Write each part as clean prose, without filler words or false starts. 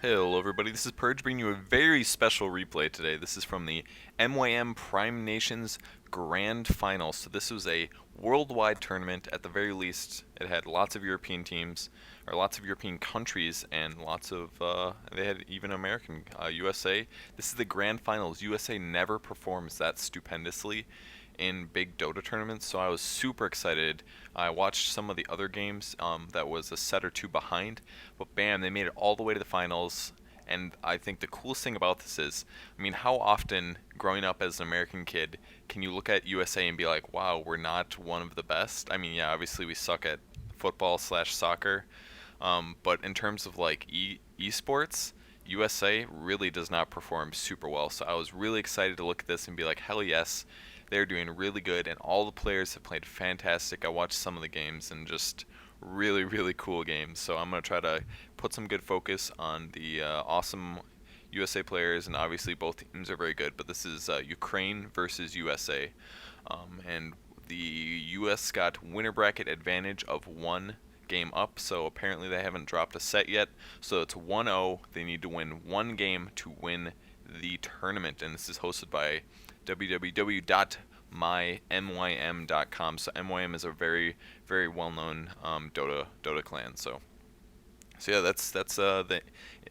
Hello, everybody. This is Purge bringing you a very special replay today. This is from the MYM Prime Nations Grand Final. So this was a worldwide tournament. At the very least, it had lots of European teams, or lots of European countries, and lots of, they had even American, USA. This is the Grand Finals. USA never performs that stupendously in big Dota tournaments, so I was super excited. I watched some of the other games that was a set or two behind, but bam, they made it all the way to the finals. And I think the coolest thing about this is, I mean, how often growing up as an American kid can you look at USA and be like, wow, we're not one of the best? I mean, yeah, obviously we suck at football slash soccer, but in terms of like esports, USA really does not perform super well. So I was really excited to look at this and be like, hell yes, they're doing really good, and all the players have played fantastic. I watched some of the games and just really, really cool games. So I'm going to try to put some good focus on the awesome USA players, and obviously both teams are very good, but this is Ukraine versus USA. And the US got winner bracket advantage of one game up, so apparently they haven't dropped a set yet. So it's 1-0. They need to win one game to win the tournament, and this is hosted by www.mymym.com. So MYM is a very, very well-known Dota clan. So yeah, that's the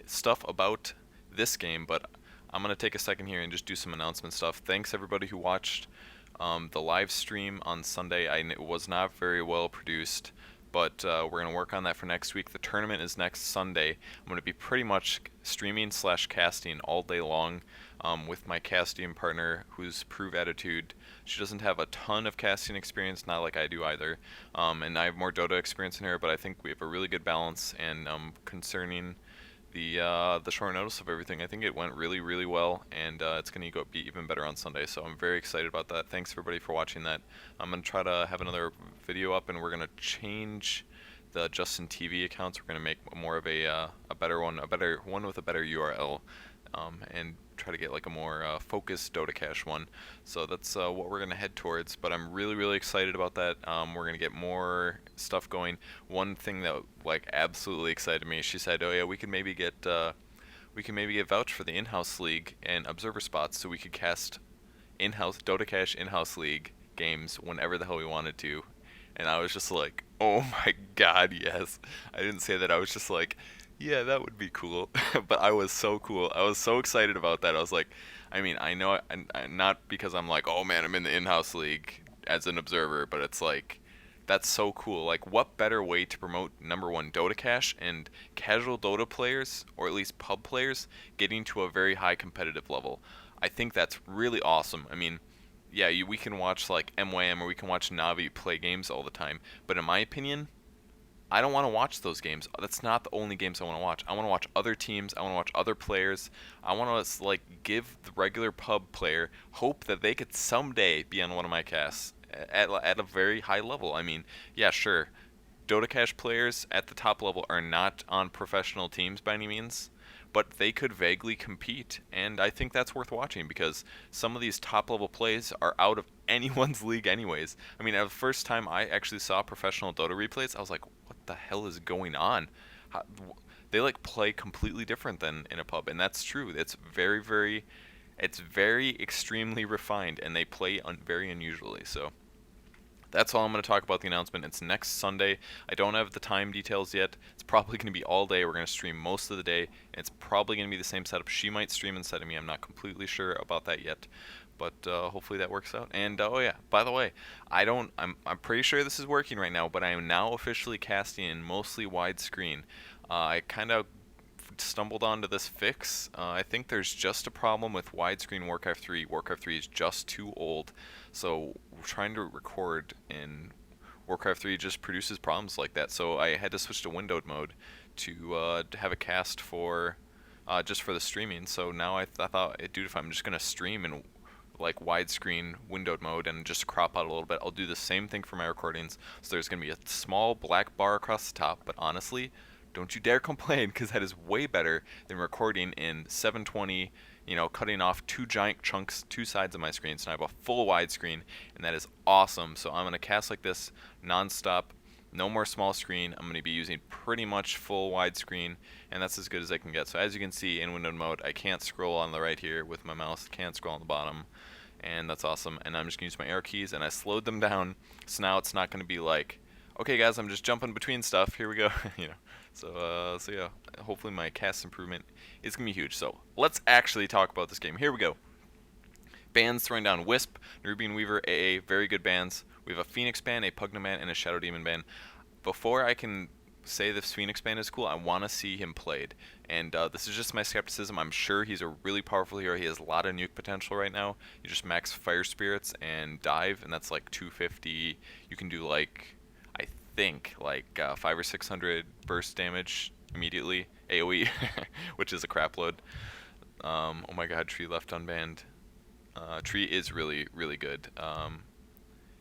stuff about this game. But I'm gonna take a second here and just do some announcement stuff. Thanks everybody who watched the live stream on Sunday. It was not very well produced, but we're going to work on that for next week. The tournament is next Sunday. I'm going to be pretty much streaming slash casting all day long with my casting partner, who's Prove Attitude. She doesn't have a ton of casting experience, not like I do either, and I have more Dota experience than her, but I think we have a really good balance. And concerning the short notice of everything, I think it went really, really well, and it's going to be even better on Sunday, so I'm very excited about that. Thanks everybody for watching that. I'm going to try to have another video up, and we're going to change the Justin TV accounts. We're going to make more of a better one, with a better URL, and try to get like a more focused Dota Cash one. So that's what we're going to head towards, but I'm really, really excited about that. We're going to get more stuff going. One thing that like absolutely excited me, she said, oh yeah, we can maybe get vouched for the in-house league and observer spots, so we could cast in-house Dota Cash in-house league games whenever the hell we wanted to. And I was just like, oh my god, yes. I didn't say that. I was just like, yeah, that would be cool. But I was so cool. I was so excited about that. I was like, I mean, I know, not because I'm like, oh man, I'm in the in-house league as an observer, but it's like, that's so cool. Like, what better way to promote, number one, Dota Cash and casual Dota players, or at least pub players, getting to a very high competitive level? I think that's really awesome. I mean, yeah, we can watch like MYM or we can watch Navi play games all the time, but in my opinion, I don't want to watch those games. That's not the only games I want to watch. I want to watch other teams. I want to watch other players. I want to like give the regular pub player hope that they could someday be on one of my casts at a very high level. I mean, yeah, sure. Dota Cash players at the top level are not on professional teams by any means, but they could vaguely compete, and I think that's worth watching because some of these top level plays are out of anyone's league anyways. I mean, the first time I actually saw professional Dota replays, I was like, what the hell is going on? How, they like play completely different than in a pub, and that's true. It's very extremely refined, and they play very unusually. So that's all I'm going to talk about the announcement. It's next Sunday. I don't have the time details yet. It's probably going to be all day. We're going to stream most of the day. It's probably going to be the same setup. She might stream instead of me. I'm not completely sure about that yet, but hopefully that works out. And oh yeah, by the way, I'm pretty sure this is working right now, but I am now officially casting in mostly widescreen. I kind of stumbled onto this fix. I think there's just a problem with widescreen Warcraft 3. Warcraft 3 is just too old, so trying to record in Warcraft 3 just produces problems like that. So I had to switch to windowed mode to have a cast for just for the streaming. So now I thought, dude, if I'm just gonna stream in like widescreen windowed mode and just crop out a little bit, I'll do the same thing for my recordings. So there's gonna be a small black bar across the top, but honestly, don't you dare complain, because that is way better than recording in 720, cutting off two giant chunks, two sides of my screen. So I have a full widescreen, and that is awesome. So I'm going to cast like this nonstop No more small screen. I'm going to be using pretty much full widescreen, and that's as good as I can get. So as you can see in windowed mode, I can't scroll on the right here with my mouse, can't scroll on the bottom, and that's awesome. And I'm just going to use my arrow keys, and I slowed them down, so now it's not going to be like, okay guys, I'm just jumping between stuff, here we go, you know. So yeah, hopefully my cast improvement is going to be huge. So let's actually talk about this game. Here we go. Bands throwing down Wisp, Nerubian Weaver, AA, very good bands. We have a Phoenix band, a Pugna band, and a Shadow Demon band. Before I can say this Phoenix band is cool, I want to see him played. And this is just my skepticism. I'm sure he's a really powerful hero. He has a lot of nuke potential right now. You just max Fire Spirits and dive, and that's like 250. You can do like, I think, like 500 or 600 burst damage immediately, AoE, which is a crap load. Oh my god, Tree left unbanned. Tree is really, really good.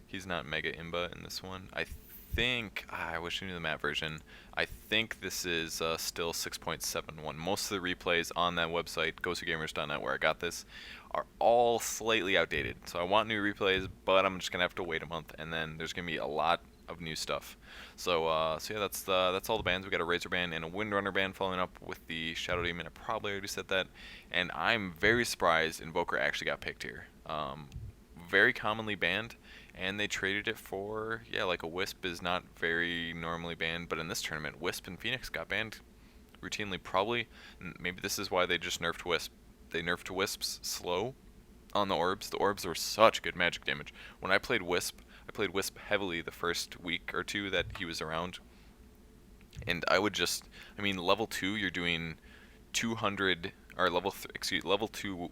He's not Mega Imba in this one. I think, I wish I knew the map version. I think this is still 6.71. Most of the replays on that website, go2gamers.net, where I got this, are all slightly outdated. So I want new replays, but I'm just going to have to wait a month, and then there's going to be a lot of new stuff. So yeah, that's all the bands. We got a Razor band and a Windrunner band following up with the Shadow Demon. I probably already said that, and I'm very surprised Invoker actually got picked here. Very commonly banned, and they traded it for, yeah, like a Wisp is not very normally banned, but in this tournament, Wisp and Phoenix got banned routinely. Probably, maybe this is why they just nerfed Wisp. They nerfed Wisps slow on the orbs. The orbs were such good magic damage. When I played Wisp heavily the first week or two that he was around, and I would just, I mean, level 2 you're doing 200, or level 2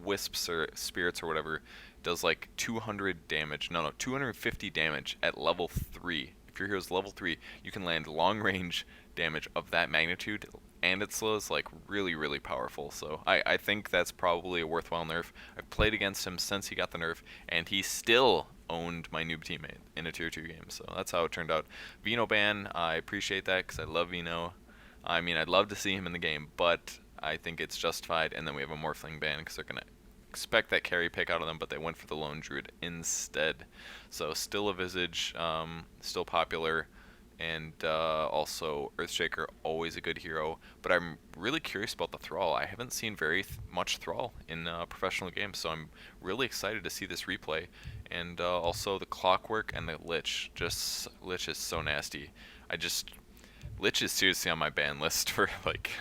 Wisps or Spirits or whatever does like 200 damage, no, 250 damage at level 3. If your hero's level 3, you can land long range damage of that magnitude, and it slows like really, really powerful. So I think that's probably a worthwhile nerf. I've played against him since he got the nerf, and he still owned my noob teammate in a tier 2 game. So that's how it turned out. Vino ban, I appreciate that because I love Vino. I mean, I'd love to see him in the game, but I think it's justified. And then we have a Morphling ban because they're going to expect that carry pick out of them, but they went for the Lone Druid instead. So still a Visage, still popular, and also Earthshaker, always a good hero. But I'm really curious about the Thrall. I haven't seen very much Thrall in professional games, so I'm really excited to see this replay. And also the Clockwork and the Lich. Just Lich is so nasty. Lich is seriously on my ban list for like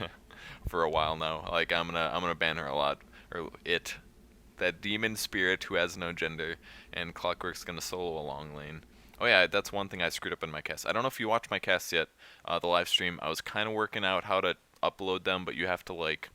for a while now. Like I'm gonna ban her a lot, or it. That demon spirit who has no gender, and Clockwork's gonna solo a long lane. Oh yeah, that's one thing I screwed up in my cast. I don't know if you watched my cast yet, the live stream. I was kind of working out how to upload them, but you have to like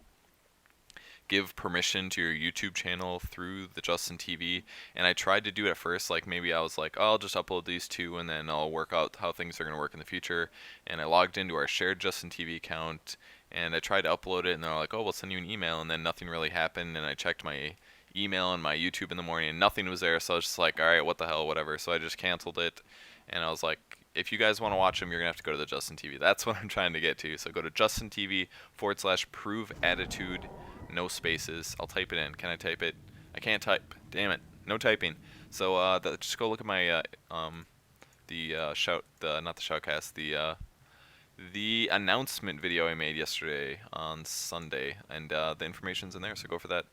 give permission to your YouTube channel through the Justin TV, and I tried to do it at first. Like maybe I was like, oh, I'll just upload these two, and then I'll work out how things are gonna work in the future. And I logged into our shared Justin TV account, and I tried to upload it, and they're like, oh, we'll send you an email, and then nothing really happened. And I checked my email and my YouTube in the morning, and nothing was there. So I was just like, all right, what the hell, whatever. So I just canceled it, and I was like, if you guys want to watch them, you're gonna have to go to the Justin TV. That's what I'm trying to get to. So go to Justin TV /prove attitude, no spaces. I'll type it in. Can I type it? I can't type. Damn it. No typing. So just go look at my not the shoutcast, the announcement video I made yesterday on Sunday, and the information's in there. So go for that.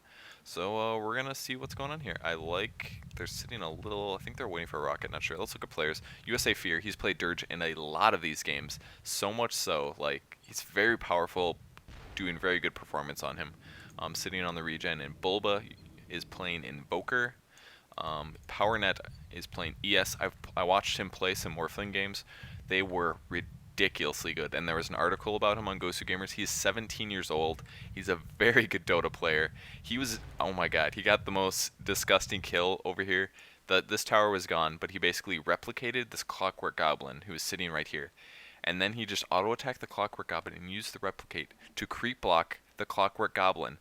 So we're gonna see what's going on here. They're sitting a little, I think they're waiting for a rocket, not sure. Let's look at players. USA Fear, he's played Dirge in a lot of these games. So much so, like, he's very powerful, doing very good performance on him. Sitting on the regen, and Bulba is playing Invoker. PowerNet is playing ES. I watched him play some Morphling games. They were ridiculously good, and there was an article about him on Go2Gamers. He's 17 years old. He's a very good Dota player. He was, oh my god, he got the most disgusting kill over here. This tower was gone, but he basically replicated this Clockwork Goblin who was sitting right here. And then he just auto-attacked the Clockwork Goblin and used the replicate to creep block the Clockwork Goblin,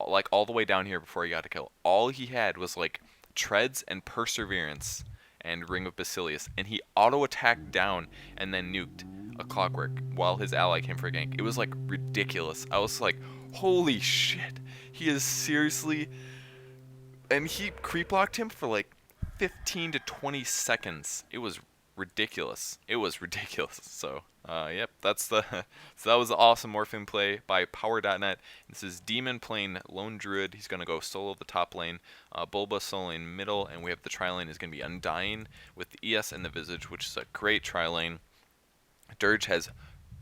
like all the way down here before he got a kill. All he had was like Treads and Perseverance and Ring of Basilius, and he auto-attacked down and then nuked a Clockwork while his ally came for a gank. It was like ridiculous. I was like, holy shit, he is seriously, and he creep blocked him for like 15 to 20 seconds. It was ridiculous. It was ridiculous. So, yep, that's the so that was the awesome Morphing play by Power.net. This is Demon playing Lone Druid. He's gonna go solo the top lane, Bulba soloing middle, and we have the tri lane is gonna be Undying with the ES and the Visage, which is a great tri lane. Dirge has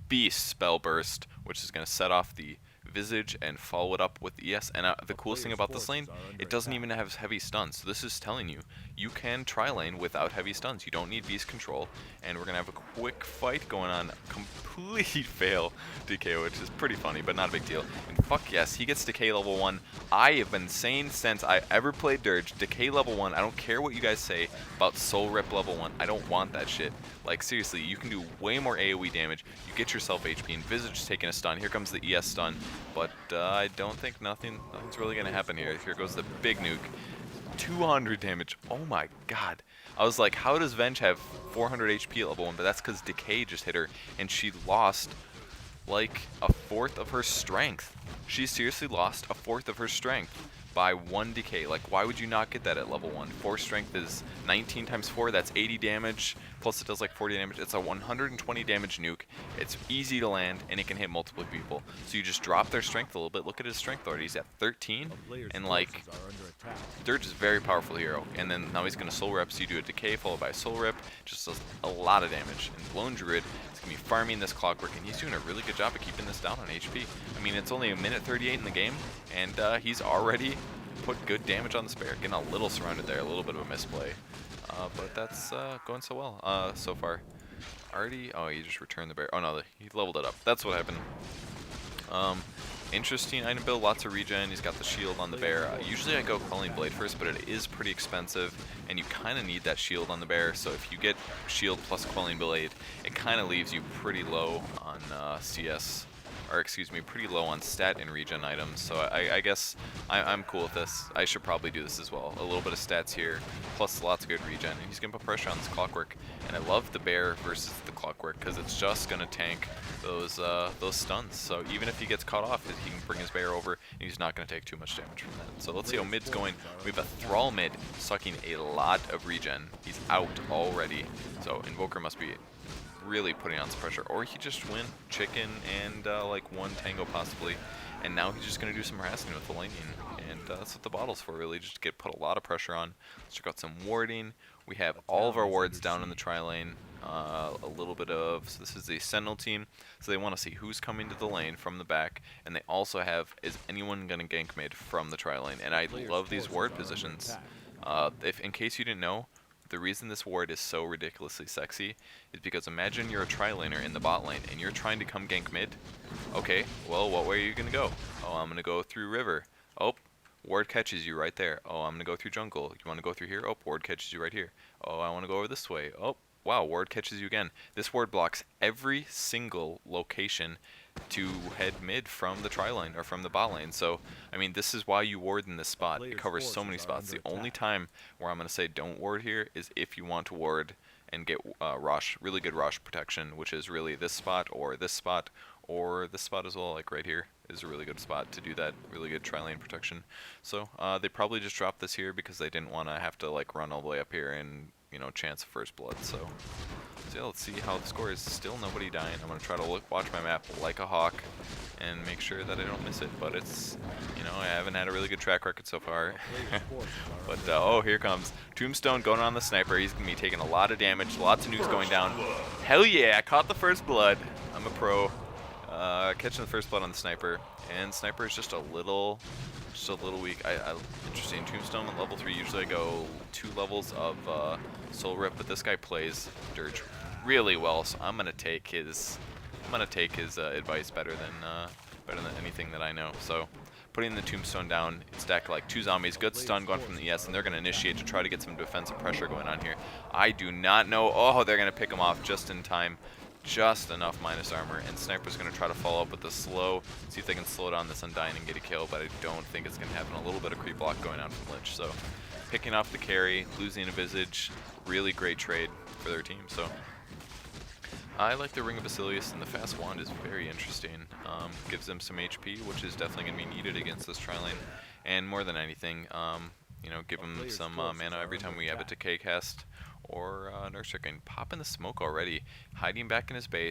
Beast Spell Burst, which is gonna set off the Visage and follow it up with ES. And the coolest thing about this lane, it doesn't even have heavy stuns. So this is telling you, you can tri-lane without heavy stuns. You don't need beast control. And we're going to have a quick fight going on. Complete fail decay, which is pretty funny, but not a big deal. And fuck yes, he gets decay level 1. I have been saying since I ever played Dirge, decay level 1, I don't care what you guys say about soul rip level 1. I don't want that shit. Like seriously, you can do way more AoE damage. You get yourself HP, and Visage is taking a stun. Here comes the ES stun. But I don't think nothing's really going to happen here. Here goes the big nuke. 200 damage. Oh my god. I was like, how does Venge have 400 HP at level 1? But that's because Decay just hit her, and she lost like a fourth of her strength. She seriously lost a fourth of her strength by 1 decay. Like, why would you not get that at level 1? 4 strength is 19 times 4, that's 80 damage, plus it does like 40 damage. It's a 120 damage nuke. It's easy to land, and it can hit multiple people. So you just drop their strength a little bit. Look at his strength already. He's at 13, and like, Dirge is a very powerful hero. And then now he's going to soul rep, so you do a decay followed by a soul rep. Just does a lot of damage. And Lone Druid is going to be farming this clockwork, and he's doing a really good job of keeping this down on HP. I mean, it's only a minute 38 in the game, and he's already put good damage on the spare. Getting a little surrounded there, a little bit of a misplay. But that's going so well so far. Already, oh, he just returned the bear. Oh no, he leveled it up. That's what happened. Interesting item build, lots of regen. He's got the shield on the bear. Usually I go Quelling Blade first, but it is pretty expensive, and you kind of need that shield on the bear. So if you get shield plus Quelling Blade, it kind of leaves you pretty low on CS. Or excuse me, pretty low on stat and regen items, so I guess I'm cool with this. I should probably do this as well. A little bit of stats here, plus lots of good regen, and he's gonna put pressure on this clockwork. And I love the bear versus the clockwork because it's just gonna tank those stuns. So even if he gets caught off, he can bring his bear over, and he's not gonna take too much damage from that. So let's see how mid's going. We have a Thrall mid sucking a lot of regen. He's out already, so Invoker must be really putting on some pressure, or he just went chicken and like one tango possibly, and now he's just going to do some harassing with the laning, and that's what the bottle's for, really, just to put a lot of pressure on. Let's check out some warding. We have all of our wards down in the tri lane, a little bit of, so this is the Sentinel team, so they want to see who's coming to the lane from the back, and they also have, is anyone going to gank mid from the tri lane, and I love these ward positions. If in case you didn't know, the reason this ward is so ridiculously sexy is because imagine you're a tri-laner in the bot lane and you're trying to come gank mid. Okay, well, what way are you going to go? Oh, I'm going to go through river. Oh, ward catches you right there. Oh, I'm going to go through jungle. You want to go through here? Oh, ward catches you right here. Oh, I want to go over this way. Oh, wow, ward catches you again. This ward blocks every single location to head mid from the tri lane or from the bot lane. So I mean, this is why you ward in this spot. It covers so many spots. The only time where I'm going to say don't ward here is if you want to ward and get Rosh, really good Rosh protection, which is really this spot or this spot or this spot as well, like right here is a really good spot to do that really good tri lane protection. So they probably just dropped this here because they didn't want to have to like run all the way up here and, you know, chance first blood. So yeah, let's see how the score is. Still nobody dying. I'm going to try to watch my map like a hawk and make sure that I don't miss it. But it's, you know, I haven't had a really good track record so far. But, oh, here comes Tombstone going on the sniper. He's going to be taking a lot of damage. Lots of nukes going down. Hell yeah, I caught the first blood. I'm a pro. Catching the first blood on the sniper. And sniper is just a little weak. Interesting. Tombstone at level 3. Usually I go 2 levels of soul rip, but this guy plays Dirge really well, so I'm gonna take his advice better than anything that I know. So putting the Tombstone down, stack like 2 zombies, good stun going from the ES, and they're gonna initiate to try to get some defensive pressure going on here. I do not know. Oh, they're gonna pick him off just in time. Just enough minus armor, and Sniper's going to try to follow up with the slow, see if they can slow down this Undying and get a kill, but I don't think it's going to happen. A little bit of creep block going on from Lich, so picking off the carry, losing a Visage, really great trade for their team. So I like the Ring of Basilius, and the Fast Wand is very interesting. Gives them some HP, which is definitely going to be needed against this tri-lane, and more than anything, you know, give them some mana every time we have a decay cast, or Nurse Chicken. Popping the smoke already, hiding back in his base.